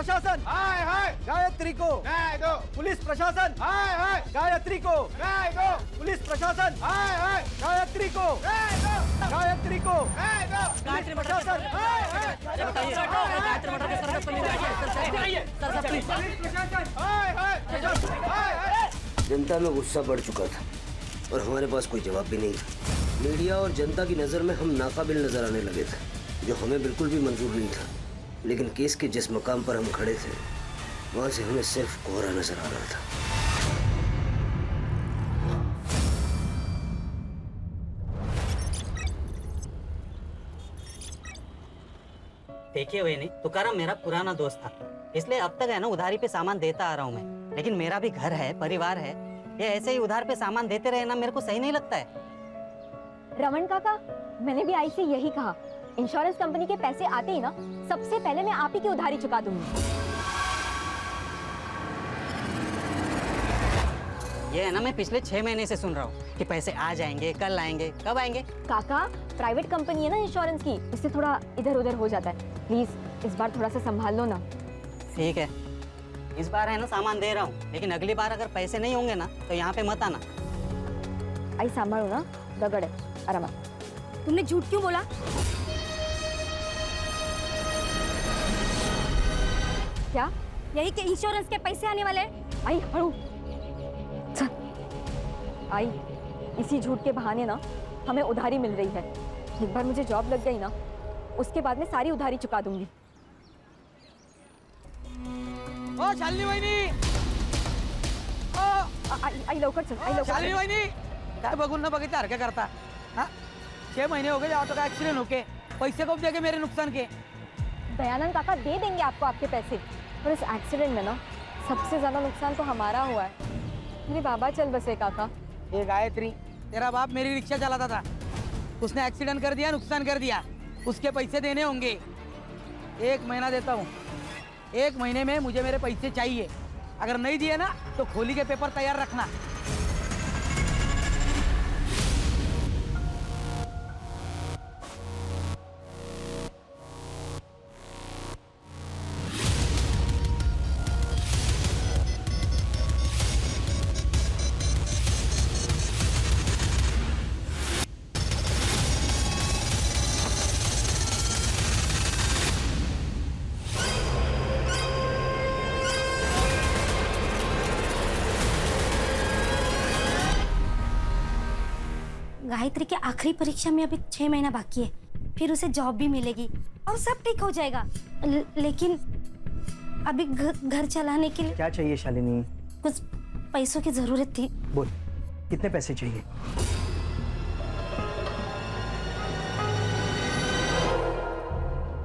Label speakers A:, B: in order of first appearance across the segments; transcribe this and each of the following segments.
A: प्रशासन
B: हाय हाय
A: गायत्री को
B: न्याय दो,
A: पुलिस प्रशासन
B: हाय हाय
A: गायत्री को
B: न्याय दो,
A: पुलिस प्रशासन
B: हाय हाय
A: गायत्री को
B: न्याय दो,
A: गायत्री को
B: न्याय दो,
A: पुलिस प्रशासन
B: हाय हाय हाय हाय हाय।
C: जनता में गुस्सा बढ़ चुका था और हमारे पास कोई जवाब भी नहीं था। मीडिया और जनता की नज़र में हम नाकाबिल नजर आने लगे थे, जो हमें बिल्कुल भी मंजूर नहीं था। लेकिन केस के जिस मकाम पर हम खड़े थे, वहां से हमें सिर्फ कोहरा नजर आ रहा था।
D: देखिए वही तुकाराम मेरा पुराना दोस्त था, इसलिए अब तक है ना उधारी पे सामान देता आ रहा हूँ मैं। लेकिन मेरा भी घर है, परिवार है, ये ऐसे ही उधार पे सामान देते रहे ना मेरे को सही नहीं लगता है।
E: रमन काका, मैंने भी आई से यही कहा, इंश्योरेंस कंपनी के पैसे आते ही ना सबसे पहले मैं आप ही की उधारी चुका दूंगी।
D: ये है ना मैं पिछले 6 महीने से सुन रहा हूँ कि पैसे आ जाएंगे, कल आएंगे, कब आएंगे।
E: काका, प्राइवेट कंपनी है ना इंश्योरेंस की, इससे थोड़ा इधर उधर हो जाता है। प्लीज इस बार थोड़ा सा संभाल लो ना।
D: ठीक है, इस बार है ना सामान दे रहा हूँ, लेकिन अगली बार अगर पैसे नहीं होंगे ना तो यहाँ पे मत आना।
E: आई संभालो ना, दगड़ है आराम।
F: तुमने झूठ क्यों बोला?
E: क्या?
F: यही कि इंश्योरेंस के पैसे आने वाले हैं।
E: आई हड़ू आई, इसी झूठ के बहाने ना हमें उधारी मिल रही है। एक बार मुझे जॉब लग गई ना, उसके बाद मैं सारी उधारी चुका दूंगी।
A: ओ शालिनी वहिनी,
E: आई लवकर चल, आई लवकर
A: शालिनी
E: चल।
A: वहिनी, काय बघून न बघितल्यासारखं करता हाँ? 6 महीने हो गए ऑटो का एक्सीडेंट होके, पैसे कब देंगे मेरे नुकसान के?
E: दयानंद काका दे देंगे आपको आपके पैसे, और इस एक्सीडेंट में ना सबसे ज्यादा नुकसान तो हमारा हुआ है। मेरे बाबा चल बसे काका।
A: ये गायत्री, तेरा बाप मेरी रिक्शा चलाता था, उसने एक्सीडेंट कर दिया, नुकसान कर दिया, उसके पैसे देने होंगे। 1 महीना देता हूँ, 1 महीने में मुझे मेरे पैसे चाहिए। अगर नहीं दिए ना तो खोली के पेपर तैयार रखना।
F: गायत्री के आखिरी परीक्षा में अभी 6 महीना बाकी है, फिर उसे जॉब भी मिलेगी और सब ठीक हो जाएगा। लेकिन अभी घर चलाने के लिए
G: क्या चाहिए शालिनी?
F: कुछ पैसों की जरूरत थी।
G: बोल, कितने पैसे चाहिए?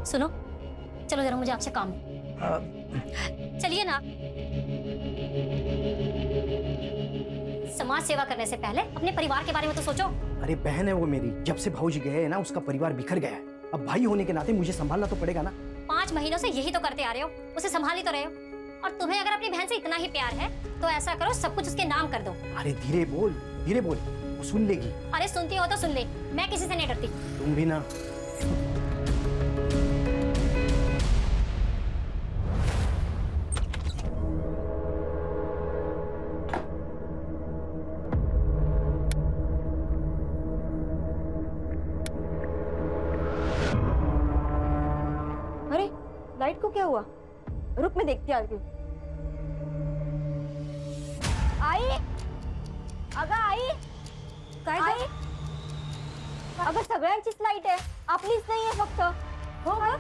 F: सुनो, चलो जरा मुझे आपसे काम। चलिए ना। समाज सेवा करने से पहले अपने परिवार के बारे में तो सोचो।
G: अरे बहन है वो मेरी, जब से भाऊजी गए हैं ना उसका परिवार बिखर गया है। अब भाई होने के नाते मुझे संभालना तो पड़ेगा ना।
F: 5 महीनों से यही तो करते आ रहे हो, उसे संभाल ही तो रहे हो। और तुम्हें अगर अपनी बहन से इतना ही प्यार है तो ऐसा करो, सब कुछ उसके नाम कर दो।
G: अरे धीरे बोल, वो सुन लेगी।
F: अरे सुनती हो तो सुन ले, मैं किसी से नहीं डरती।
G: तुम भी ना।
E: अरे लाइट को क्या हुआ? रुक, मैं देखती आती हूँ। आई, अगं आई,
F: काय
E: आई, अगं सगळ्यांचीच लाईट आहे, आपलीच नाही आहे फक्त। हो का?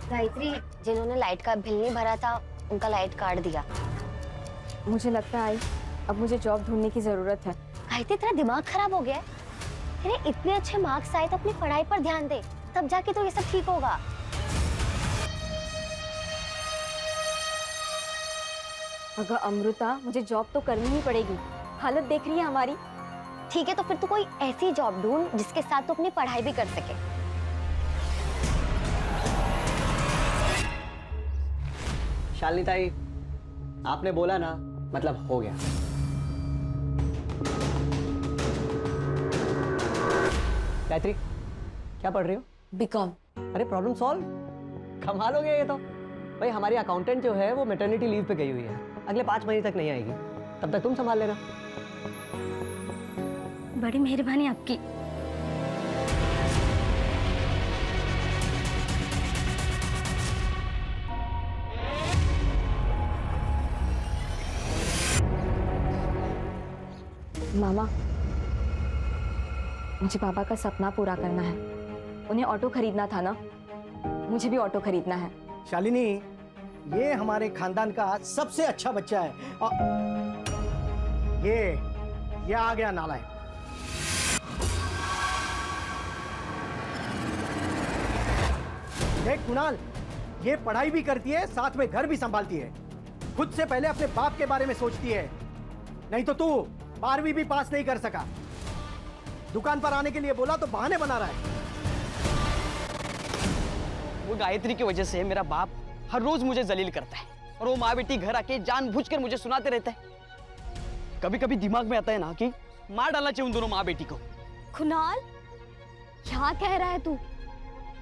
H: गायत्री, जिन्होंने लाइट का बिल नहीं भरा था उनका लाइट काट दिया।
E: मुझे लगता है आई, अब मुझे जॉब ढूंढने की जरूरत है।
H: गायत्री, तेरा दिमाग खराब हो गया है? तेरे इतने अच्छे मार्क्स आए तो अपनी पढ़ाई पर ध्यान दे, तब जाके तो ये सब ठीक होगा।
E: अगर अमृता, मुझे जॉब तो करनी ही पड़ेगी, हालत देख रही है हमारी।
H: ठीक है, तो फिर तू कोई ऐसी जॉब ढूंढ जिसके साथ तू अपनी पढ़ाई भी कर सके।
I: शालिनी ताई, आपने बोला ना, मतलब हो गया। गायत्री, क्या पढ़ रही हो?
E: बीकॉम।
I: अरे प्रॉब्लम सॉल्व, कमाल हो गया ये तो। भाई हमारी अकाउंटेंट जो है वो मैटरनिटी लीव पे गई हुई है, अगले 5 महीने तक नहीं आएगी, तब तक तुम संभाल लेना।
F: बड़ी मेहरबानी आपकी।
E: मामा, मुझे पापा का सपना पूरा करना है। उन्हें ऑटो खरीदना था ना, मुझे भी ऑटो खरीदना है।
G: शालिनी, ये हमारे खानदान का सबसे अच्छा बच्चा है। ये आ गया नालायक। देख कुणाल, ये पढ़ाई भी करती है, साथ में घर भी संभालती है। खुद से पहले अपने बाप के बारे में सोचती है। नहीं तो तू 12वीं भी पास नहीं कर सका। दुकान पर आने के लिए बोला तो बहाने बना रहा है।
J: वो गायत्री की वजह से मेरा बाप हर रोज मुझे जलील करता है और वो माँ बेटी घर आके जानबूझकर मुझे सुनाते रहता है। कभी कभी दिमाग में आता है ना कि मार डालना चाहिए उन दोनों माँ बेटी को।
F: कुणाल, क्या कह रहा है तू?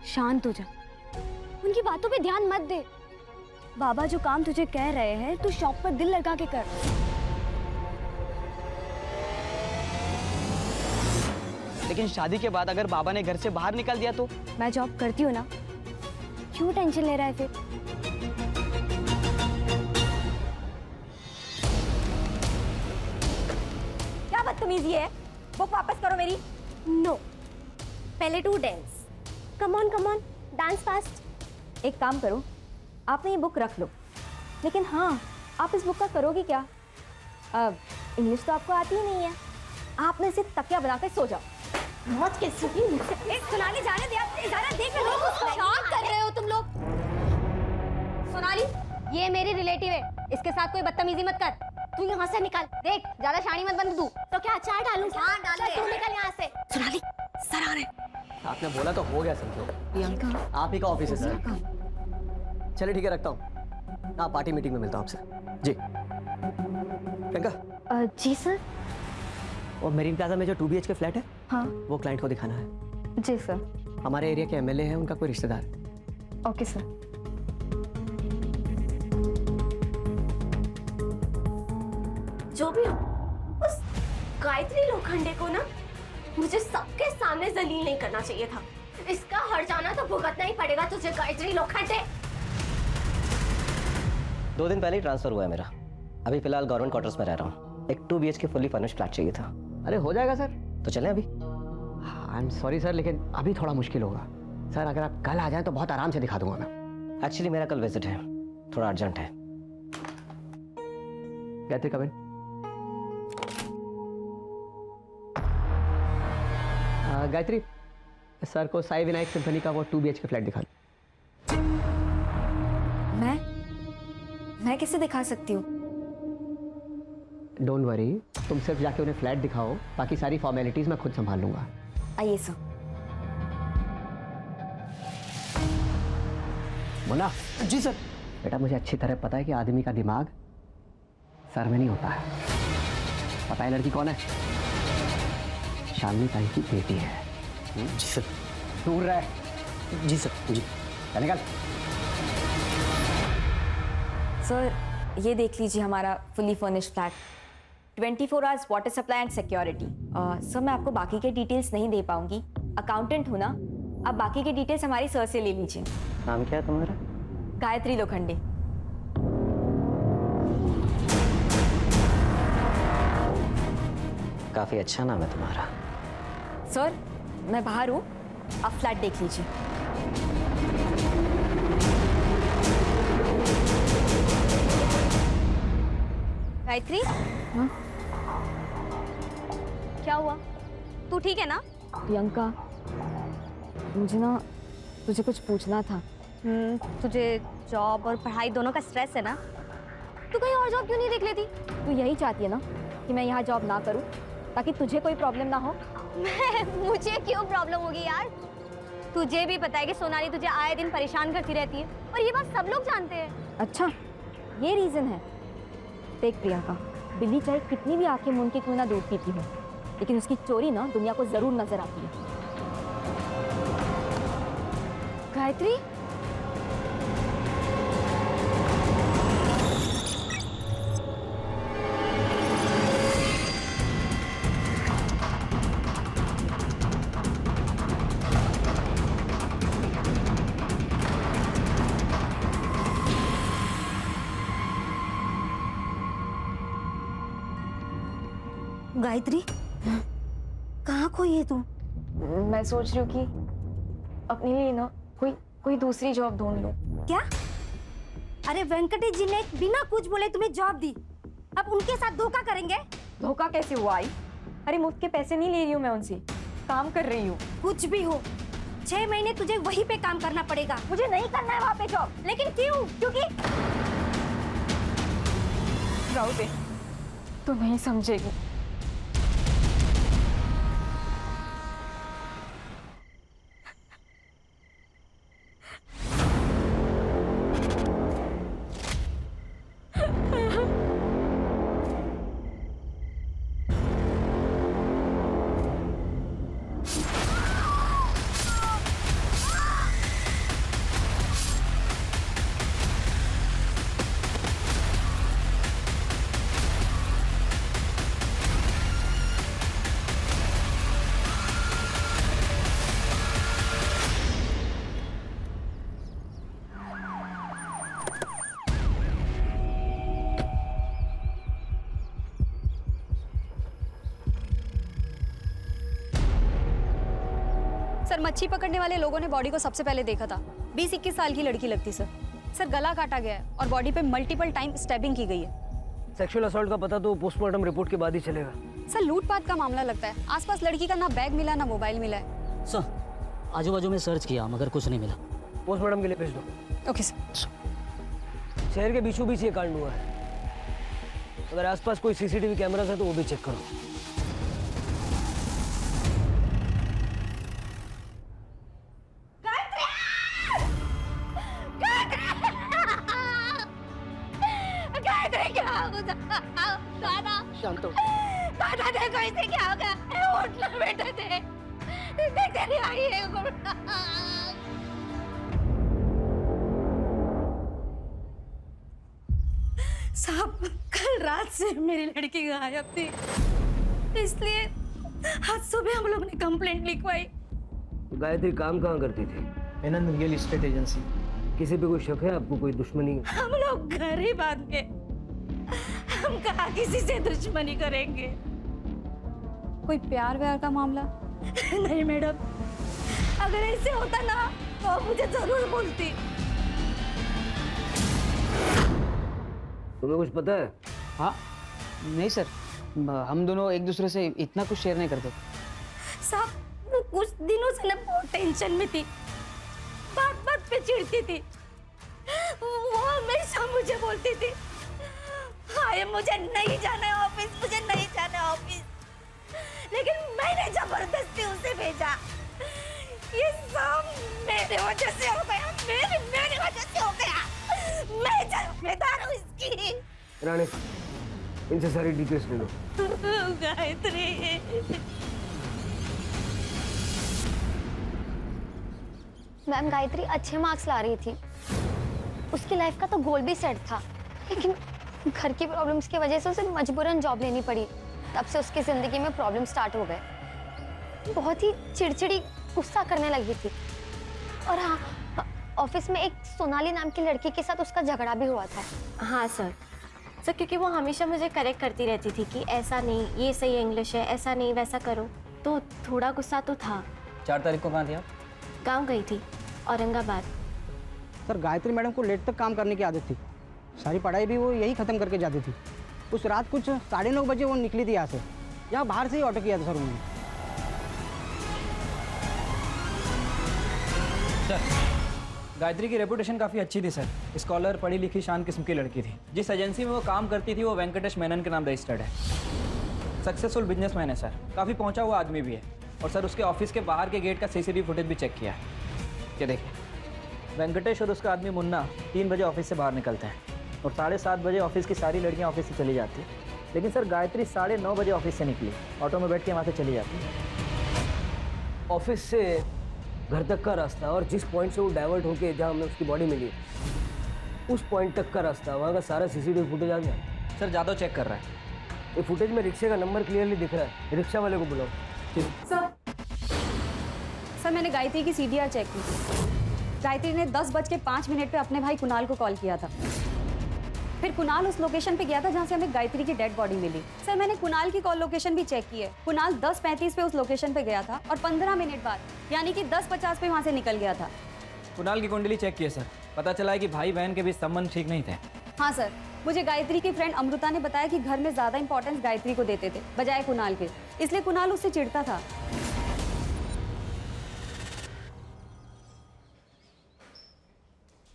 F: शांत हो जा, उनकी बातों पे ध्यान मत दे। बाबा जो काम तुझे कह रहे हैं तू शौक पर दिल लगा के कर।
J: लेकिन शादी के बाद अगर बाबा ने घर से बाहर निकाल दिया तो?
F: मैं जॉब करती हूँ ना, क्यों टेंशन ले रहा है फिर?
E: क्या बदतमीजी है? बुक वापस करो मेरी।
F: नो, पहले to dance. Come on dance fast.
E: एक काम करो, आपने ये बुक रख लो, लेकिन हाँ, आप इस बुक का करोगी क्या? अब इंग्लिश तो आपको आती ही नहीं है, आपने इसे तकिया बनाकर सो जाओ। मौज के सुखी मुझसे।
F: सोनाली, जाने दे, आप इजारा देख रहे हो, क्या कर रहे हो तुम लोग?
H: सोनाली, ये मेरी रिलेटिव है, इसके साथ कोई बदतमीजी मत कर।
F: तू यहाँ से निकल।
H: देख, ज्यादा शानी मत बन तू।
F: तो क्या अचार डालूं?
H: हाँ, डाल दे।
F: तू निकल यहाँ से। सोनाली, सर आ रहे।
I: आपने बोला तो हो गया समझो।
E: प्रियंका,
I: आप ही का ऑफिस है सर। चलिए ठीक है, रखता हूँ। हाँ, पार्टी मीटिंग में मिलता हूँ आपसे। जी प्रियंका।
E: जी सर।
I: और मेरीन प्लाजा में जो 2 BHK फ्लैट है,
E: हाँ
I: वो क्लाइंट को दिखाना है।
E: जी सर।
I: हमारे एरिया के MLA है, उनका कोई रिश्तेदार है।
E: Okay sir.
F: जो भी हो, उस गायत्री लोखंडे को ना मुझे सबके सामने जलील नहीं करना चाहिए था। इसका हर जाना तो भुगतना ही पड़ेगा तुझे, गायत्री लोखंडे।
C: 2 दिन पहले ही ट्रांसफर हुआ है मेरा। अभी फिलहाल गवर्नमेंट क्वार्टर्स में रह रहा हूँ। एक 2 BHK फुल्ली फर्निश्ड फ्लैट चाहिए था।
I: अरे हो जाएगा सर।
C: तो चलें अभी?
I: आई एम सॉरी सर, लेकिन अभी थोड़ा मुश्किल होगा सर। अगर आप कल आ जाएं तो बहुत आराम से दिखा दूंगा मैं।
C: एक्चुअली मेरा कल विजिट है, थोड़ा अर्जेंट है।
I: गायत्री कम इन। गायत्री, सर को साई विनायक सिम्फनी का वो 2 BHK फ्लैट दिखा दो।
E: मैं कैसे दिखा सकती हूँ?
I: डोंट वरी, तुम सिर्फ जाके उन्हें फ्लैट दिखाओ, बाकी सारी फॉर्मेलिटीज मैं खुद संभाल लूंगा।
E: आइए सर।
I: बोला
G: जी सर।
I: बेटा, मुझे अच्छी तरह पता है कि आदमी का दिमाग सर में नहीं होता है। पता है लड़की कौन है? शालिनी ताई की बेटी है।
G: जी सर।
I: दूर रहे।
G: जी सर। जी।
I: चल निकल।
E: सर, ये देख लीजिए हमारा fully furnished flat, 24 hours water supply and security. Sir, मैं आपको बाकी के डिटेल्स नहीं दे पाऊंगी, अकाउंटेंट हूँ ना। आप बाकी के डिटेल्स हमारी सर से ले लीजिए।
C: नाम क्या है तुम्हारा?
E: गायत्री लोखंडे।
C: काफी अच्छा नाम है तुम्हारा।
E: सर, मैं बाहर हूँ, आप फ्लैट देख लीजिए।
F: गायत्री, क्या हुआ? तू ठीक है ना?
E: प्रियंका, मुझे ना तुझे कुछ पूछना था।
F: तुझे जॉब और पढ़ाई दोनों का स्ट्रेस है ना? तू कहीं और जॉब क्यों नहीं देख लेती?
E: तू यही चाहती है ना कि मैं यहाँ जॉब ना करूँ, ताकि तुझे कोई प्रॉब्लम ना हो?
F: मुझे क्यों प्रॉब्लम होगी यार? तुझे भी पता है कि सोनाली तुझे आए दिन परेशान करती रहती है, और ये बात सब लोग जानते हैं।
E: अच्छा, ये रीजन है। देख प्रियंका, बिल्ली चाहे कितनी भी आंखें मूंद के क्यों ना दूध पीती हो, लेकिन उसकी चोरी ना दुनिया को जरूर नजर आती है।
F: गायत्री, गायत्री, कहाँ खोई है तू?
E: मैं सोच रही हूँ कि अपने लिए ना कोई दूसरी जॉब ढूंढ लूँ।
F: क्या? अरे वेंकटेश जी ने बिना कुछ बोले तुम्हें जॉब दी, अब उनके साथ धोखा करेंगे?
E: धोखा कैसे हुआ आई? अरे मुफ्त के पैसे नहीं ले रही हूँ मैं उनसे, काम कर रही हूँ।
F: कुछ भी हो, 6 महीने तुझे वहीं पे काम करना पड़ेगा। मुझे नहीं करना है वहाँ पे जॉब। लेकिन क्यों? क्योंकि
E: राहुल दे, तू नहीं समझेगी।
K: सर, मच्छी पकड़ने वाले लोगों ने बॉडी को सबसे पहले देखा था। 20-21 साल की लड़की लगती सर। सर, गला काटा गया है और बॉडी पे मल्टीपल टाइम स्टैबिंग की गई है।
C: सेक्सुअल असॉल्ट का पता तो पोस्टमार्टम रिपोर्ट के बाद ही चलेगा।
K: सर, लूटपाट का मामला लगता है। आसपास लड़की का ना बैग मिला ना मोबाइल मिला है।
D: सर, आजू बाजू में सर्च किया मगर कुछ नहीं मिला।
C: पोस्टमार्टम के लिए भेज दो।
K: Okay sir.
C: शहर के बीचों बीच ये कांड हुआ है। अगर आसपास कोई सीसीटीवी कैमरास है तो वो भी चेक करो।
F: शांत हो। दादा देखो इसे क्या हो गया? उठना बेटा, देख नहीं आई है। साहब, कल रात से मेरी लड़की गायब थी, इसलिए आज सुबह हम लोग ने कंप्लेंट लिखवाई।
C: गायत्री काम कहाँ करती थी?
G: Menon real estate agency.
C: किसी पे कोई शक है आपको? कोई दुश्मनी?
F: हम लोग घर ही बांध के, हम कहाँ किसी से दुश्मनी करेंगे?
K: कोई प्यार व्यार का मामला?
F: नहीं मैडम, अगर ऐसे होता ना तो आप मुझे जरूर बोलती।
C: तुम्हें कुछ पता है?
J: हाँ, नहीं सर, हम दोनों एक दूसरे से इतना कुछ शेयर नहीं करते।
F: साहब, वो कुछ दिनों से ना बहुत टेंशन में थी, बात बात पे चिढ़ती थी। वो हमेशा मुझे बोलती थी, हाय मुझे नहीं जाना है ऑफिस, मुझे नहीं जाना है ऑफिस। लेकिन मैंने जबरदस्ती उसे भेजा। ये सब मेरे वजह से हो गया, मेरी वजह से हो गया। मैं जिम्मेदार हूँ इसकी।
C: रानी, इनसे सारी डिटेल्स ले लो।
F: गायत्री,
H: मैम गायत्री अच्छे मार्क्स ला रही थी, उसकी लाइफ का तो गोल भी सेट था, लेकिन घर की प्रॉब्लम्स की वजह से उसे मजबूरन जॉब लेनी पड़ी। तब से उसकी जिंदगी में प्रॉब्लम स्टार्ट हो गए। बहुत ही चिड़चिड़ी, गुस्सा करने लगी थी। और हाँ, ऑफिस में एक सोनाली नाम की लड़की के साथ उसका झगड़ा भी हुआ था।
F: हाँ सर, क्योंकि वो हमेशा मुझे करेक्ट करती रहती थी कि ऐसा नहीं, ये सही इंग्लिश है, ऐसा नहीं वैसा करो, तो थोड़ा गुस्सा तो था।
J: 4 तारीख को कहाँ थी आप?
F: गाँव गई थी, औरंगाबाद।
J: सर, गायत्री मैडम को लेट तक काम करने की आदत थी। सारी पढ़ाई भी वो यही ख़त्म करके जाती थी। उस रात कुछ 9:30 बजे वो निकली थी यहाँ से। यहाँ बाहर से ही ऑटो किया था सर उन्होंने।
L: सर, गायत्री की रेपुटेशन काफ़ी अच्छी थी सर। स्कॉलर, पढ़ी लिखी, शांत किस्म की लड़की थी। जिस एजेंसी में वो काम करती थी वो वेंकटेश मेनन के नाम रजिस्टर्ड है। सक्सेसफुल बिजनेसमैन है सर, काफ़ी पहुंचा हुआ आदमी भी है। और सर, उसके ऑफिस के बाहर के गेट का सीसीटीवी फुटेज भी चेक किया है। ये देखिए, वेंकटेश और उसका आदमी मुन्ना 3 बजे ऑफिस से बाहर निकलते हैं और 7:30 बजे ऑफिस की सारी लड़कियां ऑफिस से चली जाती हैं। लेकिन सर, गायत्री 9:30 बजे ऑफिस से निकली, ऑटो में बैठ के वहाँ से चली जाती है।
C: ऑफिस से घर तक का रास्ता और जिस पॉइंट से वो डाइवर्ट होके जहाँ हमें उसकी बॉडी मिली, उस पॉइंट तक का रास्ता, वहाँ का सारा सीसीटीवी फुटेज आ गया।
L: सर, जादव चेक कर रहा है।
C: ये फुटेज में रिक्शे का नंबर क्लियरली दिख रहा है। रिक्शा वाले को बुलाओ।
K: सर, मैंने गायत्री की CDR चेक की। गायत्री ने 10:05 पे अपने भाई कुणाल को कॉल किया था। फिर कुणाल उस लोकेशन पे गया था जहाँ से हमें गायत्री की डेड बॉडी मिली। सर मैंने कुणाल की कॉल लोकेशन भी चेक की है। कुणाल 10:35 पे उस लोकेशन पे गया था और 15 मिनट बाद यानी कि 10:50 पे वहाँ से निकल गया था।
L: कुणाल की कुंडली चेक की है सर, पता चला है कि भाई बहन के बीच संबंध ठीक नहीं थे।
K: हाँ सर, मुझे गायत्री की फ्रेंड अमृता ने बताया कि घर में ज्यादा इंपॉर्टेंस गायत्री को देते थे बजाय कुणाल के, इसलिए कुणाल उससे चिढ़ता था।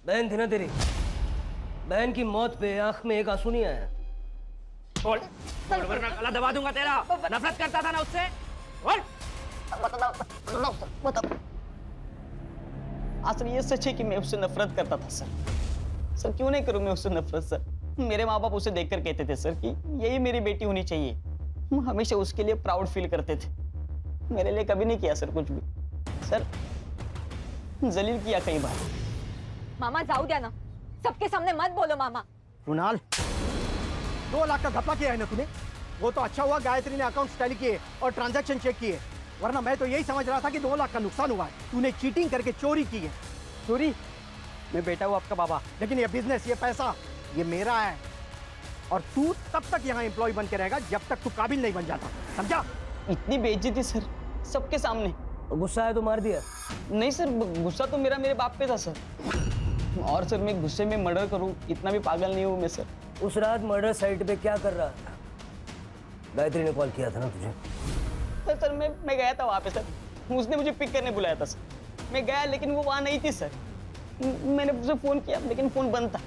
C: बहन थी ना तेरी, बहन की मौत पे आंख में एक आंसू नहीं आया।
B: बोल वरना गला दबा दूंगा तेरा। नफरत करता था ना उससे। बोल।
J: असल ये सच है कि मैं उससे नफरत करता था सर। सर क्यों नहीं करूं मैं उससे नफरत सर? मेरे माँ बाप उसे देखकर कहते थे सर कि यही मेरी बेटी होनी चाहिए। हम हमेशा उसके लिए प्राउड फील करते थे। मेरे लिए कभी नहीं किया सर कुछ भी। सर जलील किया कई बार।
E: मामा जाऊ द्या ना, सबके सामने मत बोलो मामा।
G: कुणाल, 2 लाख का घपला किया है ना तूने? वो तो अच्छा हुआ गायत्री ने अकाउंट टैली किए और ट्रांजैक्शन चेक किए, वरना मैं तो यही समझ रहा था कि 2 लाख का नुकसान हुआ है। तूने चीटिंग करके चोरी की है।
J: चोरी? मैं बेटा हूँ आपका बाबा।
G: लेकिन ये बिजनेस, ये पैसा, ये मेरा है और तू तब तक यहाँ एम्प्लॉय बन के रहेगा जब तक तू काबिल नहीं बन जाता, समझा?
J: इतनी बेइज्जती सर सबके सामने।
C: गुस्सा है तो मार दिया?
J: नहीं सर, गुस्सा तो मेरे बाप पे था सर। और सर मैं गुस्से में मर्डर करूं इतना भी पागल नहीं हूं मैं सर।
C: उस रात मर्डर साइट पे क्या कर रहा था? गायत्री ने कॉल किया था ना तुझे?
J: सर मैं गया था वहाँ पे सर, उसने मुझे पिक करने बुलाया था सर। मैं गया लेकिन वो वहाँ नहीं थी सर। मैंने उसे फोन किया लेकिन फोन बंद था।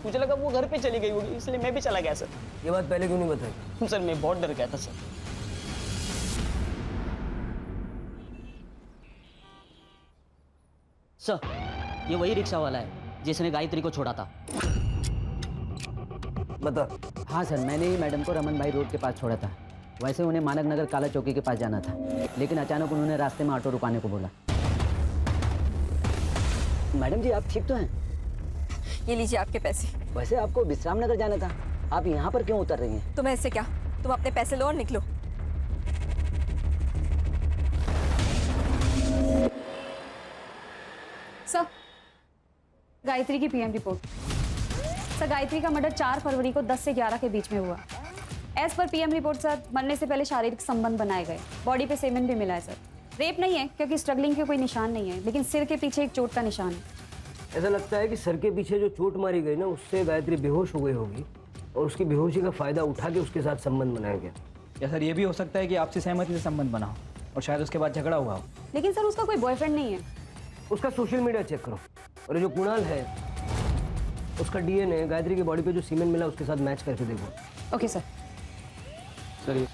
J: मुझे लगा वो घर पे चली गई होगी, इसलिए मैं भी चला गया सर।
C: ये बात पहले क्यों नहीं बताई?
J: सर मैं बहुत डर गया था सर।
D: सर ये वही रिक्शा वाला है जिसने गायत्री को छोड़ा था।
C: बता।
D: हाँ सर, मैंने ही मैडम को रमन भाई रोड के पास छोड़ा था। वैसे उन्हें मानक नगर काला चौकी के पास जाना था, लेकिन अचानक उन्होंने रास्ते में ऑटो रुकाने को बोला। मैडम जी आप ठीक तो हैं?
E: ये लीजिए आपके पैसे।
D: वैसे आपको विश्राम नगर जाना था, आप यहाँ पर क्यों उतर रही हैं?
E: तुम्हें इससे क्या, तुम अपने पैसे लो और निकलो।
K: सर गायत्री की पीएम रिपोर्ट। सर गायत्री का मर्डर 4 फरवरी को 10 से 11 के बीच में हुआ। As per PM report sir मरने से पहले शारीरिक संबंध बनाए गए, बॉडी पे सेमेन भी मिला है सर। रेप नहीं है क्योंकि स्ट्रगलिंग के कोई निशान नहीं है, लेकिन सिर के पीछे एक चोट का निशान है।
C: ऐसा लगता है कि सर के पीछे जो चोट मारी गई ना, उससे गायत्री बेहोश हो गई होगी और उसकी बेहोशी का फायदा उठा के उसके साथ संबंध बनाया गया।
L: या सर ये भी हो सकता है कि आपसी सहमति से संबंध बना हो और शायद उसके बाद झगड़ा हुआ हो।
K: लेकिन सर उसका कोई बॉयफ्रेंड नहीं है।
C: उसका सोशल मीडिया चेक करो, और जो कुणाल है उसका डीएनए गायत्री की बॉडी पे जो सीमेंट मिला उसके साथ मैच करके देखो।
K: Okay sir.
C: सर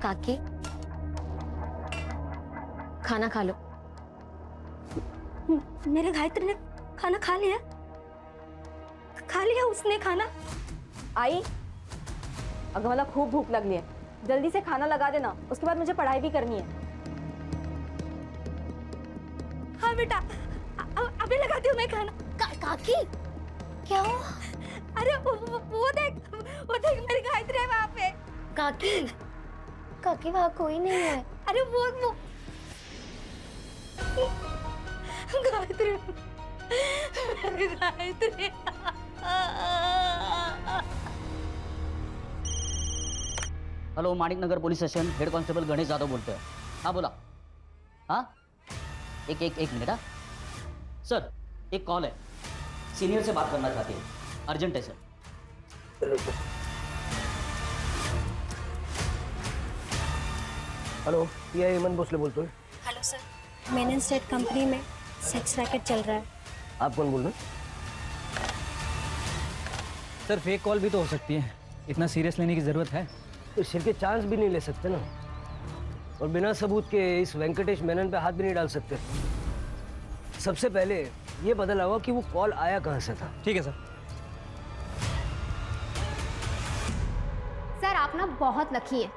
F: काकी खाना खा लो। मेरे गायत्री ने खाना खा लिया? खा लिया उसने खाना?
E: आई, अगर मला खूब भूख लगली है, जल्दी से खाना लगा देना, उसके बाद मुझे पढ़ाई भी करनी है।
F: हाँ बेटा, अभी लगाती हूँ मैं खाना। काकी क्या हो? अरे वो देख मेरी गायत्री है वहाँ पे। काकी काकी वहाँ कोई नहीं है। अरे वो गायत्री, मेरी Gayatri.
D: Hello, Manik Nagar police station, head constable Ganesh Yadav बोलते हैं। हाँ बोला। हाँ एक मिनट। हाँ सर, एक कॉल है, सीनियर से बात करना चाहती है, अर्जेंट है सर।
C: हेलो, ये हेमंत भोसले बोलते हैं।
F: Hello sir, main state company में सेक्स रैकेट चल रहा है।
C: आप कौन बोल रहे हैं?
L: सर फेक कॉल भी तो हो सकती है, इतना सीरियस लेने की जरूरत है?
C: तो सिर के चांस भी नहीं ले सकते ना, और बिना सबूत के इस वेंकटेश मेनन पे हाथ भी नहीं डाल सकते। सबसे पहले ये पता लगाओ कि वो कॉल आया कहाँ से था।
L: ठीक है सर।
F: सर आप ना बहुत लकी है,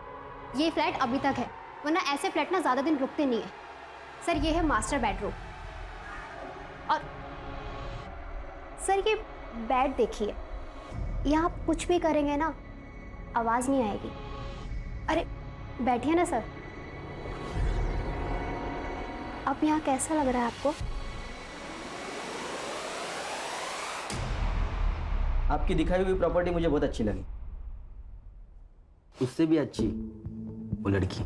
F: ये फ्लैट अभी तक है, वरना ऐसे फ्लैट ना ज़्यादा दिन रुकते नहीं है। सर ये है मास्टर बेडरूम, और सर ये बेड देखिए, यहाँ आप कुछ भी करेंगे ना आवाज़ नहीं आएगी। अरे बैठिए ना सर। अब यहाँ कैसा लग रहा है आपको?
J: आपकी दिखाई हुई प्रॉपर्टी मुझे बहुत अच्छी लगी। उससे भी अच्छी वो लड़की।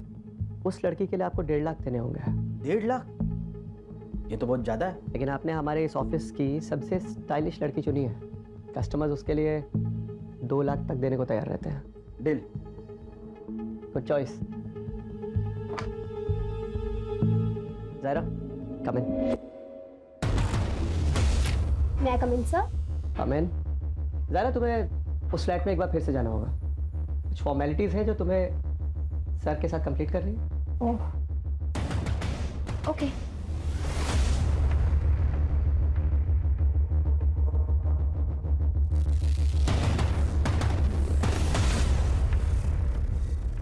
I: उस लड़की के लिए आपको 1.5 लाख देने होंगे।
J: 1.5 लाख? ये तो बहुत ज़्यादा है।
I: लेकिन आपने हमारे इस ऑफिस की सबसे स्टाइलिश लड़की चुनी है। कस्टमर्स उसके लिए 2 लाख तक देने को तैयार रहते हैं।
J: Deal.
I: Good choice. Zaira, come in.
F: मैं कम इन सर?
I: कम इन। ज़ायरा, तुम्हें उस फ्लैट में एक बार फिर से जाना होगा। कुछ फॉर्मेलिटीज़ हैं जो तुम्हें सर के साथ कंप्लीट कर रही है।
F: ओह, ओके।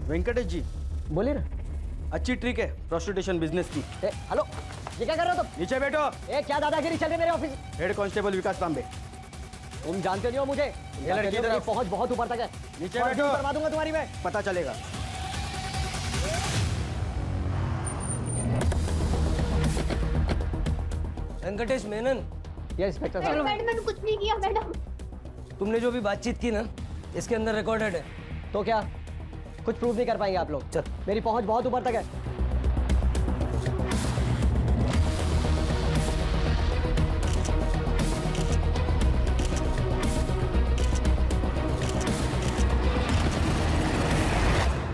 J: वेंकटेश जी,
I: बोलिए ना।
J: अच्छी ट्रिक है प्रोस्टिट्यूशन बिजनेस की।
I: हेलो, ये क्या कर रहे हो तुम?
J: नीचे बैठो।
I: क्या दादागिरी चल रही है मेरे ऑफिस?
J: हेड कांस्टेबल विकास तांबे।
I: तुम जानते नहीं हो मुझे।
J: ये लड़की
I: मेरी पहुंच बहुत ऊपर तक है।
J: नीचे
I: और
J: बैठो।
I: भी करवा दूंगा तुम्हारी मैं।
J: पता चलेगा।
C: वेंकटेश मेनन,
I: ये इंस्पेक्टर साहब।
F: मैडम मैंने कुछ नहीं किया मैडम।
C: तुमने जो भी बातचीत की ना, इसके अंदर रिकॉर्डेड है।
I: तो क्या कुछ प्रूव नहीं कर पाएंगे आप लोग?
C: चल।
I: मेरी पहुंच बहुत ऊपर तक है।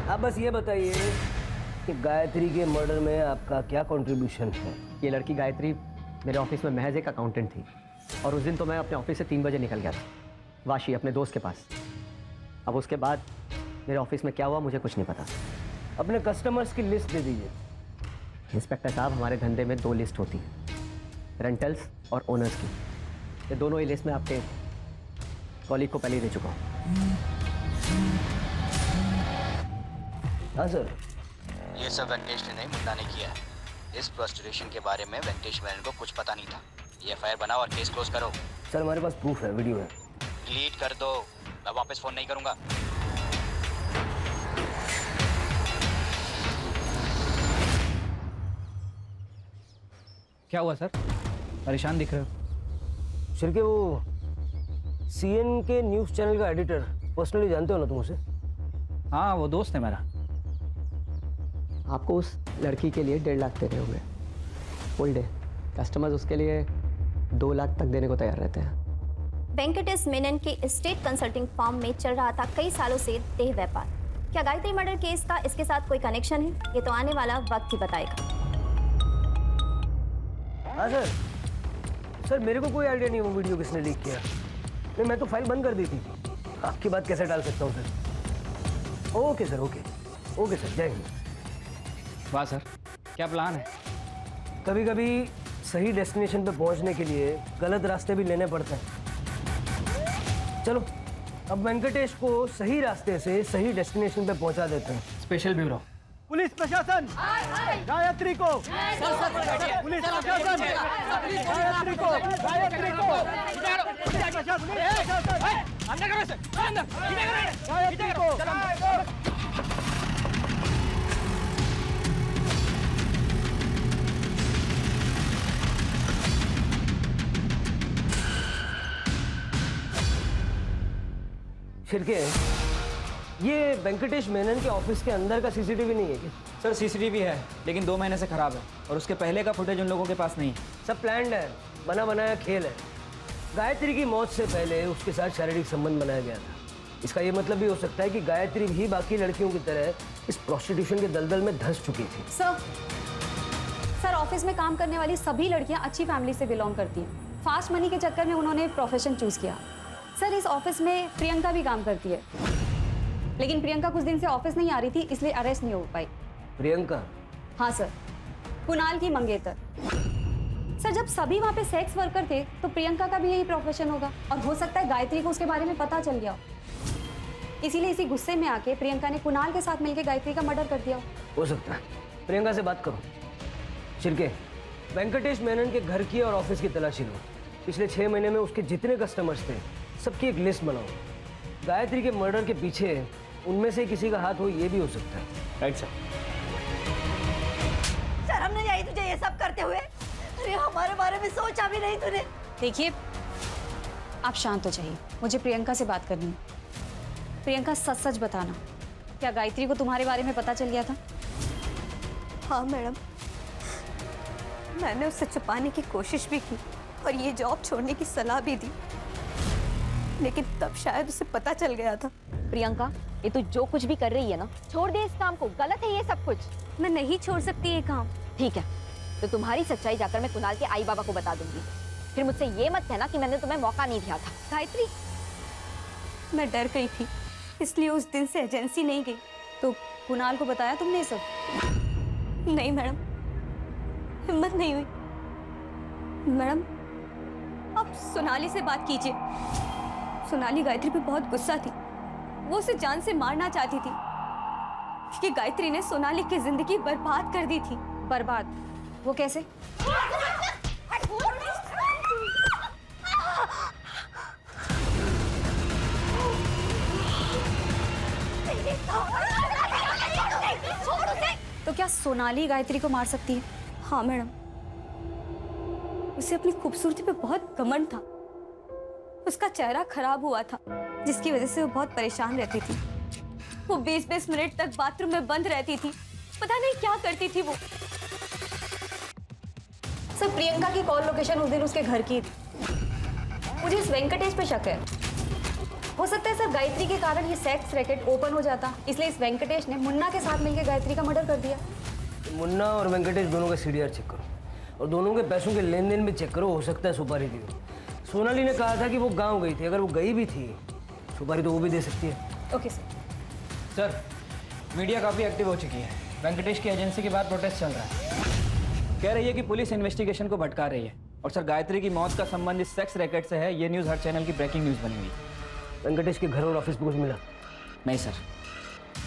C: आप बस ये बताइए कि गायत्री के मर्डर में आपका क्या कंट्रीब्यूशन है?
I: ये लड़की गायत्री मेरे ऑफिस में महज एक अकाउंटेंट थी और उस दिन तो मैं अपने ऑफिस से 3 बजे निकल गया था वाशी अपने दोस्त के पास। अब उसके बाद मेरे ऑफिस में क्या हुआ मुझे कुछ नहीं पता।
C: अपने कस्टमर्स की लिस्ट दे दीजिए।
I: इंस्पेक्टर साहब, हमारे धंधे में 2 लिस्ट होती है, रेंटल्स और ओनर्स की। ये दोनों ही लिस्ट में आपके कॉलीग को पहले ही दे चुका हूँ।
C: हाँ सर।
M: ये सब वेंकटेश ने नहीं, मुन्ना ने किया है। इस प्रोस्टिट्यूशन के बारे में वेंकटेश मेनन को कुछ पता नहीं था। ये एफआईआर बनाओ और केस क्लोज करो।
C: सर हमारे पास प्रूफ है, वीडियो है।
M: डिलीट कर दो, मैं वापस फोन नहीं करूंगा।
L: क्या हुआ सर? परेशान दिख रहे हो।
C: शिरके, वो सीएन के न्यूज़ चैनल का एडिटर पर्सनली जानते हो ना तुम उसे?
L: हाँ, वो दोस्त है मेरा।
I: आपको उस लड़की के लिए 1.5 लाख देने होंगे फुल डे। कस्टमर्स उसके लिए 2 लाख तक देने को तैयार रहते हैं।
F: वेंकटेश मेनन के स्टेट कंसल्टिंग फर्म में चल रहा था कई सालों से देह व्यापार। क्या गायत्री मर्डर केस का इसके साथ कोई कनेक्शन है? ये तो आने वाला वक्त ही बताएगा।
C: हाँ सर। सर मेरे को कोई आइडिया नहीं वो वीडियो किसने लीक किया। नहीं, मैं तो फाइल बंद कर दी थी। आपकी बात कैसे डाल सकता हूँ sir? Okay sir, okay okay sir, जय हिंद।
L: वाह सर, क्या प्लान है?
C: कभी कभी सही डेस्टिनेशन पे पहुंचने के लिए गलत रास्ते भी लेने पड़ते हैं। चलो अब वेंकटेश को सही रास्ते से सही डेस्टिनेशन पे पहुंचा देते हैं।
L: Special bureau.
G: पुलिस प्रशासन गायत्री को, पुलिस प्रशासन गायत्री को, गायत्री को, गायत्री को।
C: शिरके, ये वेंकटेश मेनन के ऑफिस के अंदर का सीसीटीवी नहीं है क्या?
L: सर सीसीटीवी है, लेकिन 2 महीने से खराब है और उसके पहले का फुटेज उन लोगों के पास नहीं है।
C: सब प्लान्ड है, बना बनाया खेल है। गायत्री की मौत से पहले उसके साथ शारीरिक संबंध बनाया गया था। इसका ये मतलब भी हो सकता है कि गायत्री भी बाकी लड़कियों की तरह इस प्रोस्टिट्यूशन के दलदल में धंस चुकी थी।
K: सर ऑफिस में काम करने वाली सभी लड़कियां अच्छी फैमिली से बिलोंग करती हैं। फास्ट मनी के चक्कर में उन्होंने प्रोफेशन चूज किया। सर इस ऑफिस में प्रियंका भी काम करती है, लेकिन प्रियंका कुछ दिन से ऑफिस नहीं आ रही थी, इसलिए अरेस्ट नहीं हो पाई।
C: प्रियंका?
K: हाँ सर, कुणाल की मंगेतर। सर जब सभी वहाँ पे सेक्स वर्कर थे तो प्रियंका का भी यही प्रोफेशन होगा और हो सकता है गायत्री को उसके बारे में पता चल गया हो। इसीलिए इसी गुस्से में आके प्रियंका ने कुणाल के साथ मिलकर गायत्री का मर्डर कर दिया।
C: हो सकता है। प्रियंका से बात करो। शिरके, वेंकटेश मेनन के घर की और ऑफिस की तलाशी लो। पिछले 6 महीने में उसके जितने कस्टमर्स थे सबकी एक लिस्ट बनाओ। गायत्री के मर्डर के पीछे उनमें से किसी का हाथ हो, ये भी हो सकता है।
L: Right sir.
N: शर्म नहीं आई तुझे ये सब करते हुए? अरे हमारे बारे में सोचा भी नहीं तूने।
K: देखिए आप शांत हो जाइए, मुझे प्रियंका से बात करनी है। प्रियंका, सच सच बताना, क्या गायत्री को तुम्हारे बारे में पता चल गया था?
F: हाँ मैडम, मैंने उससे छुपाने की कोशिश भी की और ये जॉब छोड़ने की सलाह भी दी, लेकिन तब शायद उसे पता चल गया था।
E: प्रियंका, ये तू जो कुछ भी कर रही है ना, छोड़ दे इस काम को, गलत है ये सब कुछ।
F: मैं नहीं छोड़ सकती ये काम।
E: ठीक है, तो तुम्हारी सच्चाई जाकर मैं कुणाल के आई बाबा को बता दूंगी। फिर मुझसे ये मत कहना कि मैंने तुम्हें मौका नहीं दिया था।
F: गायत्री, मैं डर गई थी, इसलिए उस दिन से एजेंसी नहीं गई।
K: तो कुणाल को बताया तुमने ये सब?
F: नहीं मैडम, हिम्मत नहीं हुई। मैडम, आप सोनाली से बात कीजिए। सोनाली गायत्री पे बहुत गुस्सा थी, वो उसे जान से मारना चाहती थी क्योंकि गायत्री ने सोनाली की जिंदगी बर्बाद कर दी थी।
K: बर्बाद? वो कैसे? तो क्या सोनाली गायत्री को मार सकती है?
F: हाँ मैडम, उसे अपनी खूबसूरती पे बहुत घमंड था। उसका चेहरा खराब हुआ था, जिसकी वजह से वो बहुत परेशान रहती थी। वो 20-20 मिनट तक बाथरूम में बंद रहती थी, पता नहीं क्या करती थी वो।
K: सर, प्रियंका की कॉल लोकेशन उस दिन उसके घर की थी। मुझे इस वेंकटेश पे शक है। हो सकता है सर गायत्री के कारण ये सेक्स रैकेट ओपन हो जाता, इसलिए इस वेंकटेश ने मुन्ना के साथ मिलकर गायत्री का मर्डर कर दिया।
C: मुन्ना और वेंकटेश दोनों का सीडीआर चेक करो और दोनों के पैसों के लेन देन भी चेक करो, हो सकता है सुपारी दी हो। सोनाली ने कहा था कि वो गांव गई थी, अगर वो गई भी थी सुपारी तो वो भी दे सकती है।
K: Okay sir.
L: सर, मीडिया काफ़ी एक्टिव हो चुकी है। वेंकटेश की एजेंसी के बाद प्रोटेस्ट चल रहा है। कह रही है कि पुलिस इन्वेस्टिगेशन को भटका रही है। और सर, गायत्री की मौत का संबंध इस सेक्स रैकेट से है, ये न्यूज़ हर चैनल की ब्रेकिंग न्यूज़ बनी हुई।
C: वेंकटेश के घर और ऑफिस में कुछ मिला?
L: नहीं सर।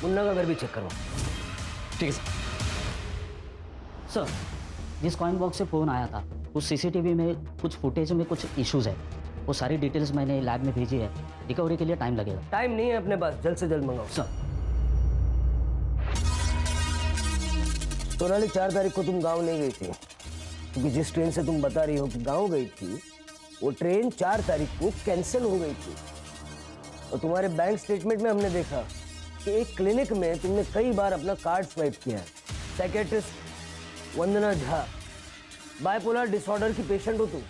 C: मुन्ना का घर भी चेक करो।
L: ठीक है सर।
J: सर, जिस कॉइन बॉक्स से फ़ोन आया था उस सीसीटीवी में कुछ फुटेज में कुछ इश्यूज है। वो सारी डिटेल्स मैंने लैब में भेजी है, रिकवरी के लिए टाइम लगेगा।
C: टाइम नहीं है अपने पास, जल्द से जल्द मंगाओ।
J: सर।
C: सोनाली 4 तारीख को तुम गांव नहीं गई थी, क्योंकि जिस ट्रेन से तुम बता रही हो कि गांव गई थी वो ट्रेन 4 तारीख को कैंसिल हो गई थी। और तुम्हारे बैंक स्टेटमेंट में हमने देखा कि एक क्लिनिक में तुमने कई बार अपना कार्ड स्वाइप किया है। साइकेट्रिस्ट वंदना झा, बाइपोलर डिसऑर्डर की पेशेंट हो तुम,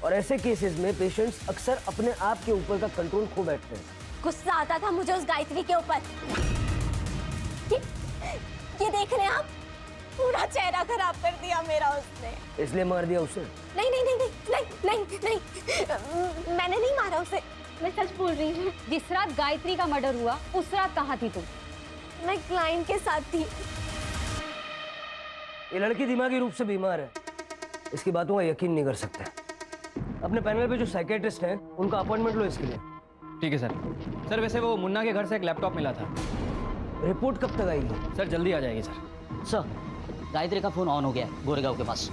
C: और ऐसे केसेस में पेशेंट्स अक्सर अपने आप के ऊपर का कंट्रोल खो बैठते हैं।
F: गुस्सा आता था मुझे उस गायत्री के ऊपर। ये देख रहे हैं आप, पूरा चेहरा खराब कर दिया मेरा उसने।
C: इसलिए मार दिया उसे?
F: नहीं नहीं नहीं नहीं नहीं नहीं नहीं, मैंने नहीं मारा उसे, मैं सच बोल रही हूँ।
K: जिस रात गायत्री का मर्डर हुआ उस रात कहाँ थी तुम?
F: मैं क्लाइंट के साथ थी।
C: ये लड़की दिमागी रूप से बीमार है, इसकी बातों का यकीन नहीं कर सकते। अपने पैनल पे जो साइकेट्रिस्ट हैं उनका अपॉइंटमेंट लो इसके लिए।
L: ठीक है सर। सर, वैसे वो मुन्ना के घर से एक लैपटॉप मिला था।
C: रिपोर्ट कब तक आएगी?
L: सर, जल्दी आ जाएगी सर।
J: सर, गायत्री का फ़ोन ऑन हो गया है गोरेगांव के पास।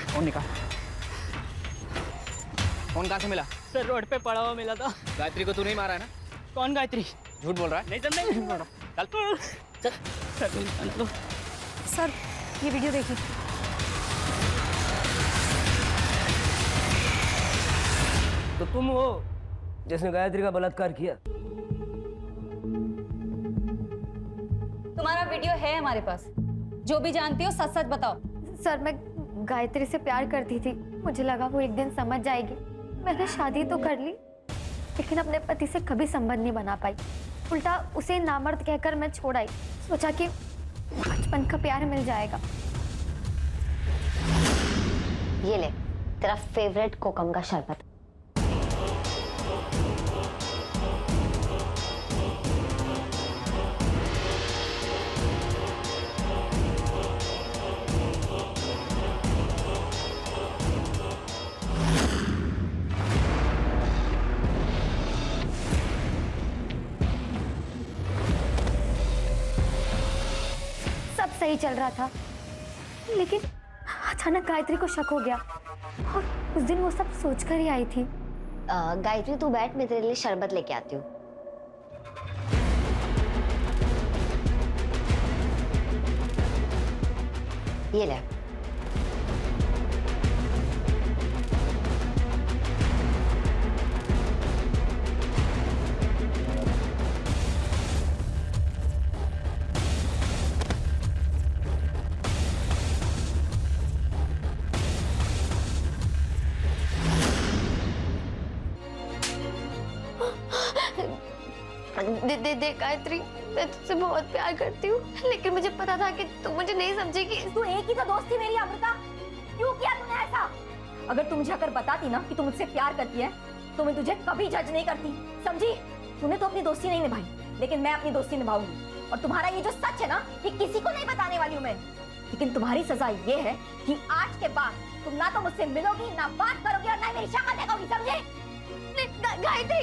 L: फोन निकाल। फोन कहाँ से मिला?
J: सर, रोड पे पड़ा हुआ मिला था।
L: गायत्री को तू नहीं मारा है ना?
J: कौन गायत्री?
L: झूठ बोल रहा है?
J: नहीं सर, नहीं झूठ बोल रहा। चल।
K: सर, ये वीडियो देखिए।
C: तो तुम हो जिसने गायत्री का बलात्कार किया?
K: तुम्हारा वीडियो है हमारे पास, जो भी जानती हो सच सच बताओ।
H: सर, मैं गायत्री से प्यार करती थी, मुझे लगा वो एक दिन समझ जाएगी। मैंने शादी तो कर ली, लेकिन अपने पति से कभी संबंध नहीं बना पाई। उल्टा उसे नामर्द कहकर मैं छोड़ आई। सोचा कि बचपन का प्यार मिल जाएगा।
F: ये ले तेरा फेवरेट कोकम का शरबत।
H: सही चल रहा था, लेकिन अचानक गायत्री को शक हो गया और उस दिन वो सब सोचकर ही आई थी।
F: गायत्री तू बैठ, मैं तेरे लिए शरबत लेके आती हूँ। ये ले। दे गायत्री, मैं तुझसे बहुत प्यार करती हूँ, लेकिन मुझे पता था कि तू मुझे नहीं समझेगी।
E: तू एक ही तो दोस्त थी मेरी अमृता, क्यों किया तूने ऐसा? अगर तू मुझे अगर बताती ना कि तू मुझसे प्यार करती है तो मैं तुझे कभी जज नहीं करती, समझी? तूने तो अपनी दोस्ती नहीं निभाई, लेकिन मैं अपनी दोस्ती निभाऊंगी। और तुम्हारा ये जो सच है ना, ये किसी को नहीं बताने वाली हूँ मैं। लेकिन तुम्हारी सजा ये है कि आज के बाद तुम ना तो मुझसे मिलोगी, ना बात करोगी और ना मेरी शक्ल देखोगी, समझे?
F: गायत्री,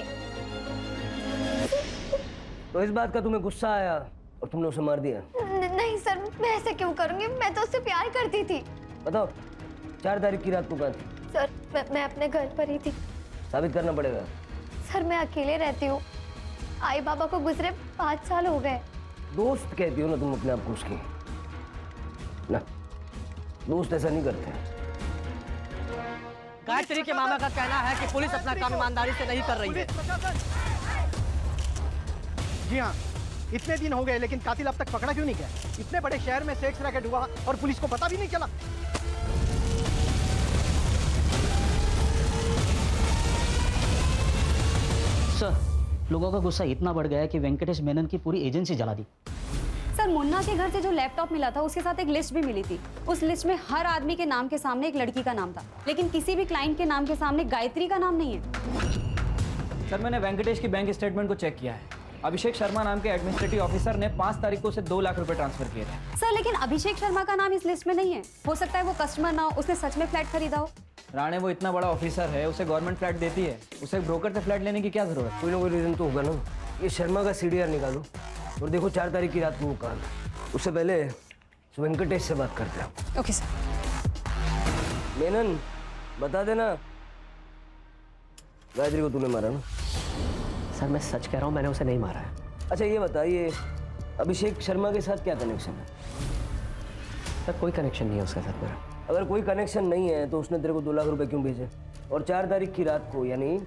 C: तो इस बात का तुम्हें गुस्सा आया और तुमने उसे मार दिया?
H: नहीं सर, मैं ऐसे क्यों करूंगी, मैं तो उससे प्यार करती थी।
C: बताओ 4 तारीख की रात को कहाँ थी?
H: सर मैं अपने घर पर ही थी।
C: साबित करना पड़ेगा।
H: सर मैं अकेले रहती हूँ, आई बाबा को गुजरे 5 साल हो गए।
C: दोस्त कहती हो ना तुम अपने आप को उसकी? ना, दोस्त ऐसा नहीं करते।
A: गायत्री के मामा का कहना है कि पुलिस अपना काम ईमानदारी से नहीं कर रही है।
G: जी हाँ, इतने दिन हो गए लेकिन कातिल अब तक पकड़ा क्यों नहीं गया? इतने बड़े शहर में सेक्स रैकेट हुआ और पुलिस को पता भी नहीं चला।
J: सर, लोगों का गुस्सा इतना बढ़ गया है कि वेंकटेश मेनन की पूरी एजेंसी जला दी।
K: सर मुन्ना के घर से जो लैपटॉप मिला था उसके साथ एक लिस्ट भी मिली थी। उस लिस्ट में हर आदमी के नाम के सामने एक लड़की का नाम था, लेकिन किसी भी क्लाइंट के नाम के सामने गायत्री का नाम नहीं है।
L: सर मैंने वेंकटेश की बैंक स्टेटमेंट को चेक किया है। अभिषेक शर्मा नाम के एडमिनिस्ट्रेटिव ऑफिसर ने 5 तारीख को उसे 2 लाख रुपए ट्रांसफर किए थे।
K: सर लेकिन अभिषेक शर्मा का नाम इस लिस्ट में नहीं है। हो सकता है वो कस्टमर ना हो, उसने सच में फ्लैट खरीदा हो।
L: राणे वो इतना बड़ा ऑफिसर है, उसे गवर्नमेंट फ्लैट देती है, उसे ब्रोकर से फ्लैट लेने की क्या जरूरत?
C: कोई ना कोई रीजन तो होगा ना। ये शर्मा का CDR निकालो और देखो 4 तारीख की रात को वो कहाँ था। उससे पहले वेंकटेश से बात करते हैं।
K: Okay sir.
C: मेनन बता देना गायत्री को तूने मारा ना?
I: सर मैं सच कह रहा हूँ, मैंने उसे नहीं मारा है।
C: अच्छा ये बताइए अभिषेक शर्मा के साथ क्या कनेक्शन है?
I: सर कोई कनेक्शन नहीं है उसके साथ मेरा।
C: अगर कोई कनेक्शन नहीं है तो उसने तेरे को 2 लाख रुपए क्यों भेजे? और 4 तारीख की रात को यानी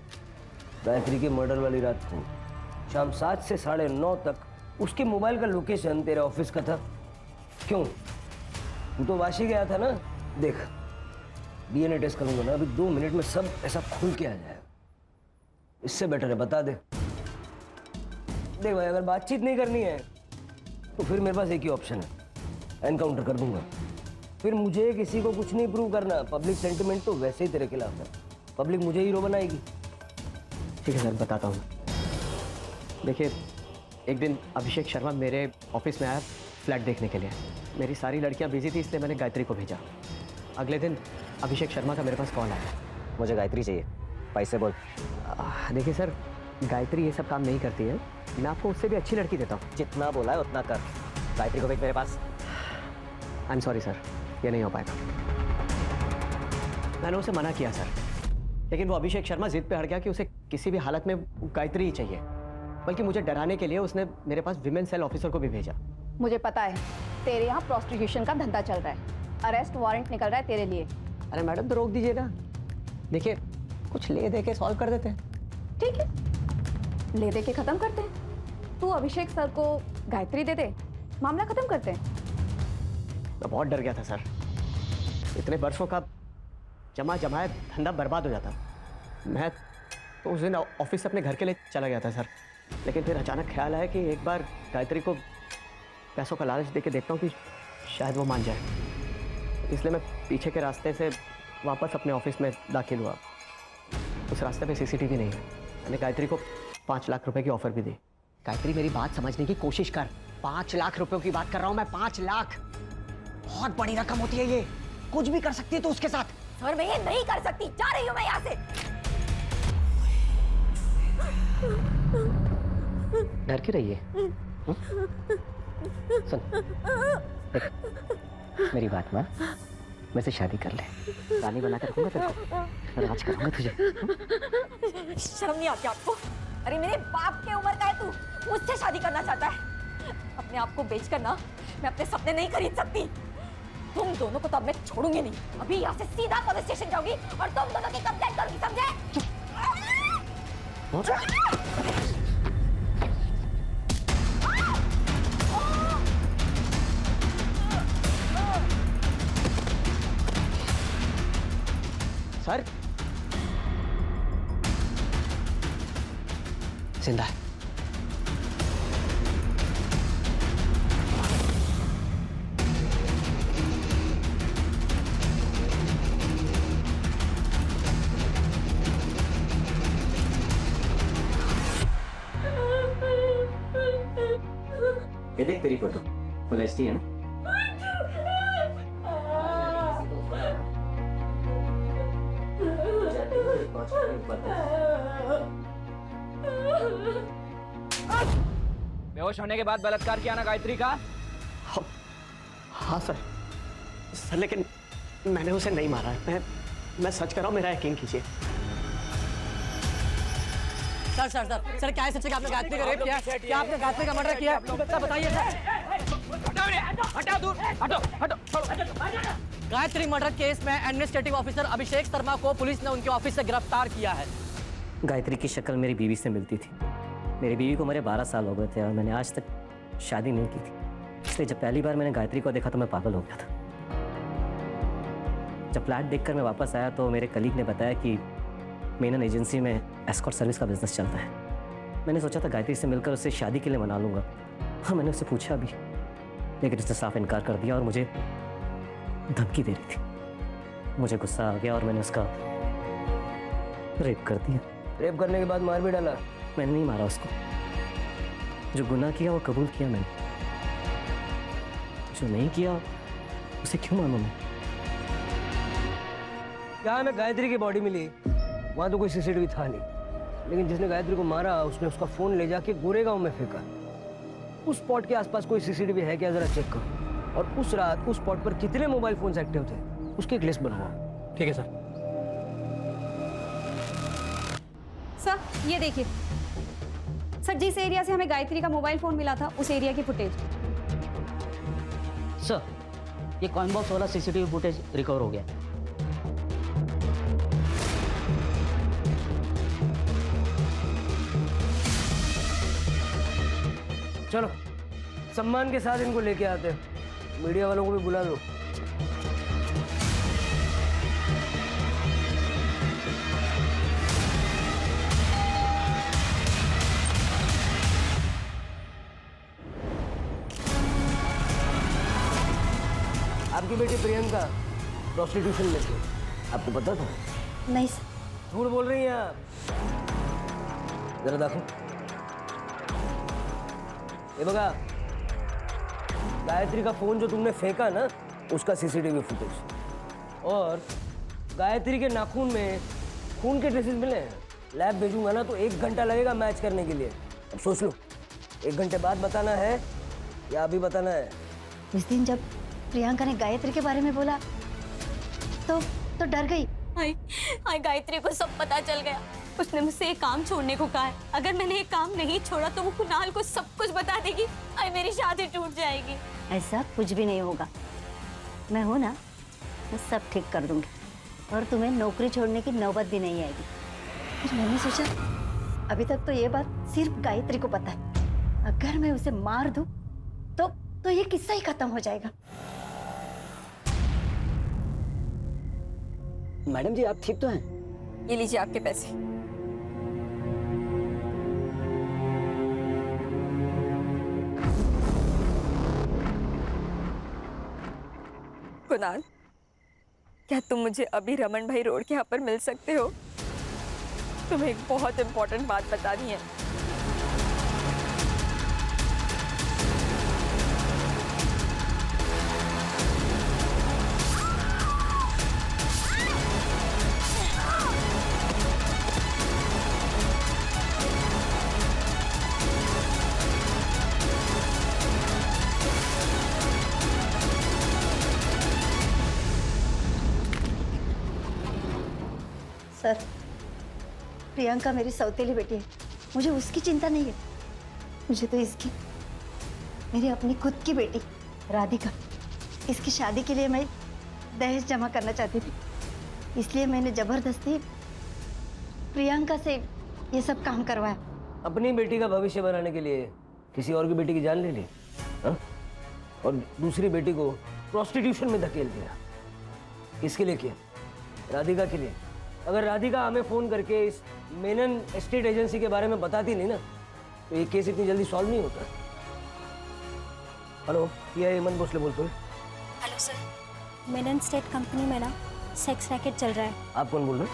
C: गायत्री के मर्डर वाली रात को शाम 7 से 9:30 तक उसके मोबाइल का लोकेशन तेरे ऑफिस का था, क्यों? तू तो वाशी गया था ना? देख DNA टेस्ट करूंगा ना, अभी 2 मिनट में सब ऐसा खुल के आ जाएगा। इससे बेटर है बता दे। देख भाई, अगर बातचीत नहीं करनी है तो फिर मेरे पास एक ही ऑप्शन है, एनकाउंटर कर दूंगा। फिर मुझे किसी को कुछ नहीं प्रूव करना। पब्लिक सेंटिमेंट तो वैसे ही तेरे खिलाफ है, पब्लिक मुझे हीरो बनाएगी।
I: ठीक है सर, बताता हूँ। देखिए एक दिन अभिषेक शर्मा मेरे ऑफिस में आया फ्लैट देखने के लिए। मेरी सारी लड़कियाँ बिजी थी इसलिए मैंने गायत्री को भेजा। अगले दिन अभिषेक शर्मा का मेरे पास कॉल आया,
M: मुझे गायत्री चाहिए, पैसे बोल।
I: देखिए सर, गायत्री ये सब काम नहीं करती है, मैं आपको उससे भी अच्छी लड़की देता हूँ।
M: जितना बोला है उतना कर। गायत्री को भेज मेरे पास।
I: आई एम सॉरी सर, ये नहीं हो पाएगा। मैंने उसे मना किया सर, लेकिन वो अभिषेक शर्मा जिद पे अड़ गया कि उसे किसी भी हालत में गायत्री ही चाहिए। बल्कि मुझे डराने के लिए उसने मेरे पास विमेन सेल ऑफिसर को भी भेजा।
K: मुझे पता है तेरे यहाँ प्रोस्टिट्यूशन का धंधा चल रहा है, अरेस्ट वारंट निकल रहा है तेरे लिए।
I: अरे मैडम तो रोक दीजिए ना। देखिए कुछ ले दे के सॉल्व कर देते हैं।
K: ठीक है, ले दे के खत्म करते हैं। तू अभिषेक सर को गायत्री दे दे, मामला खत्म करते हैं।
I: मैं बहुत डर गया था सर, इतने वर्षों का जमा जमाया धंधा बर्बाद हो जाता। मैं तो उस दिन ऑफिस से अपने घर के लिए चला गया था सर, लेकिन फिर अचानक ख्याल आया कि एक बार गायत्री को पैसों का लालच दे के देखता हूँ कि शायद वो मान जाए। इसलिए मैं पीछे के रास्ते से वापस अपने ऑफिस में दाखिल हुआ। उस रास्ते पे CCTV नहीं है। मैंने गायत्री को 5 लाख रुपए की ऑफर भी दी। गायत्री मेरी बात समझने की कोशिश कर, 5 लाख रुपयों की बात कर रहा हूँ मैं। 5 लाख बहुत बड़ी रकम होती है, ये कुछ भी कर सकती है तो उसके साथ।
E: सर मैं ये नहीं कर सकती, जा रही हूँ मैं यहाँ से।
I: डर क्यों रही है? सुन, मेरी बात मान, मैं से शादी कर ले, रानी बना कर रखूंगा तेरे को, राज करूंगा तुझे।
E: शर्म नहीं आती आपको? अरे मेरे बाप के उम्र का है तू, मुझसे शादी करना चाहता है? अपने आप को बेचकर ना मैं अपने सपने नहीं खरीद सकती। तुम दोनों को तो अब मैं छोड़ूंगी नहीं। अभी यहाँ से सीधा पुलिस स्टेशन जाऊंगी और तुम दोनों की कंप्लेंट करूंगी, समझे?
I: सर जिंदा है।
M: ये देख तेरी फोटो फुल एचडी है ना?
L: बेहोश होने के बाद बलात्कार किया ना गायत्री का?
I: हाँ सर, लेकिन मैंने उसे नहीं मारा है। मैं सच कर रहा हूँ, मेरा यकीन कीजिए।
A: सर सर सर सर क्या है सच्चे? आपने गायत्री का रेप किया? क्या आपने गायत्री का मर्डर किया? सर बताइए सर। गायत्री मर्डर केस में एडमिनिस्ट्रेटिव ऑफिसर अभिषेक शर्मा को पुलिस ने उनके ऑफिस से गिरफ्तार किया है।
I: गायत्री की शक्ल मेरी बीवी से मिलती थी। मेरी बीवी को मेरे 12 साल हो गए थे और मैंने आज तक शादी नहीं की थी। इसलिए जब पहली बार मैंने गायत्री को देखा तो मैं पागल हो गया था। जब फ्लैट देखकर मैं वापस आया तो मेरे कलीग ने बताया कि मेनन एजेंसी में एस्कॉर्ट सर्विस का बिजनेस चलता है। मैंने सोचा था गायत्री से मिलकर उससे शादी के लिए मना लूंगा और मैंने उससे पूछा भी, लेकिन उसने साफ इनकार कर दिया और मुझे धमकी दे रही थी। मुझे गुस्सा आ गया और मैंने उसका रेप कर दिया।
C: रेप करने के बाद मार भी डाला?
I: मैंने नहीं मारा उसको। जो गुनाह किया वो कबूल किया मैंने, जो नहीं किया उसे क्यों मानूं मैं?
C: क्या में गायत्री की बॉडी मिली, वहाँ तो कोई सीसीटीवी था नहीं, लेकिन जिसने गायत्री को मारा उसने उसका फोन ले जाके गोरेगांव में फेंका। उस स्पॉट के आसपास कोई सीसीटीवी है क्या, जरा चेक करो। और उस रात उस स्पॉट पर कितने मोबाइल फोन्स एक्टिव थे उसकी एक लिस्ट बनवाओ।
L: ठीक है सर।
K: सर ये देखिए सर, जिस एरिया से हमें गायत्री का मोबाइल फोन मिला था उस एरिया की फुटेज।
D: सर ये कॉइन बॉक्स वाला सीसीटीवी फुटेज रिकवर हो गया।
C: चलो सम्मान के साथ इनको लेके आते हैं, मीडिया वालों को भी बुला लो। आपकी बेटी प्रियंका प्रोस्टिट्यूशन में थी, आपको पता था?
H: नहीं सर।
C: झूठ बोल रही हैं आप। जरा देखो, ये बघा गायत्री का फोन जो तुमने फेंका ना उसका सीसीटीवी फुटेज, और गायत्री के नाखून में खून के ट्रेसेस मिले हैं। लैब भेजूंगा ना तो 1 घंटा लगेगा मैच करने के लिए। अब सोच लो, 1 घंटे बाद बताना है या अभी बताना है?
H: उस दिन जब प्रियंका ने गायत्री के बारे में बोला तो डर गई।
F: हाय गायत्री को सब पता चल गया। उसने मुझसे ये काम छोड़ने को कहा है। अगर मैंने ये काम नहीं छोड़ा तो वो कुणाल को सब कुछ बता देगी। हाय मेरी शादी टूट जाएगी।
H: ऐसा कुछ भी नहीं होगा, मैं हूं ना, मैं सब ठीक कर दूंगी और तुम्हें नौकरी छोड़ने की नौबत भी नहीं आएगी। फिर मैंने सोचा अभी तक तो ये बात सिर्फ गायत्री को पता है, अगर मैं उसे मार दूं तो ये किस्सा ही खत्म हो जाएगा।
D: मैडम जी आप ठीक तो हैं?
E: ये लीजिए आपके पैसे। कुणाल, क्या तुम मुझे अभी रमन भाई रोड के यहाँ पर मिल सकते हो? तुम्हें एक बहुत इंपॉर्टेंट बात बतानी है।
N: सर, प्रियंका मेरी सौतेली बेटी है, मुझे उसकी चिंता नहीं है। मुझे तो इसकी, मेरी अपनी खुद की बेटी राधिका, इसकी शादी के लिए मैं दहेज जमा करना चाहती थी, इसलिए मैंने जबरदस्ती प्रियंका से ये सब काम करवाया।
C: अपनी बेटी का भविष्य बनाने के लिए किसी और की बेटी की जान ले ली, हाँ? और दूसरी बेटी को प्रोस्टिट्यूशन में धकेल दिया। किसके लिए किया? राधिका के लिए। अगर राधिका हमें फोन करके इस मेनन एस्टेट एजेंसी के बारे में बताती नहीं ना, तो ये केस इतनी जल्दी सॉल्व नहीं होता। हेलो, ये हेमंत भोसले बोलते हो?
H: Hello sir, Menon state company में ना सेक्स रैकेट चल रहा है।
C: आप कौन बोल रहे हो?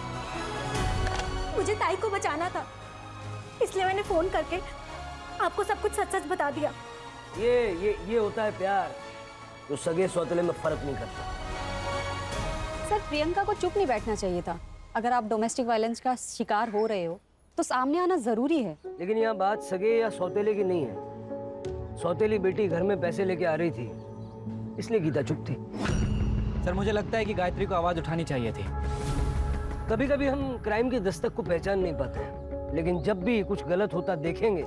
H: मुझे ताई को बचाना था, इसलिए मैंने फोन करके आपको सब कुछ सच सच बता दिया।
C: ये होता है प्यार, जो सगे सौतेले में फर्क नहीं करता।
K: सर, प्रियंका को चुप नहीं बैठना चाहिए था। अगर आप डोमेस्टिक वायलेंस का शिकार हो रहे हो तो सामने आना जरूरी है।
C: लेकिन यहाँ बात सगे या सौतेले की नहीं है। सौतेली बेटी घर में पैसे लेके आ रही थी, इसलिए गीता चुप थी।
L: सर, मुझे लगता है कि गायत्री को आवाज़ उठानी चाहिए थी।
C: कभी कभी हम क्राइम की दस्तक को पहचान नहीं पाते हैं, लेकिन जब भी कुछ गलत होता देखेंगे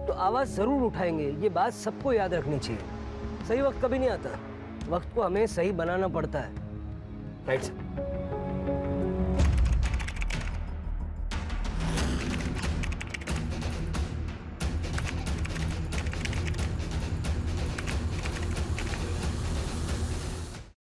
C: तो आवाज़ ज़रूर उठाएंगे। ये बात सबको याद रखनी चाहिए। सही वक्त कभी नहीं आता, वक्त को हमें सही बनाना पड़ता है। Right sir.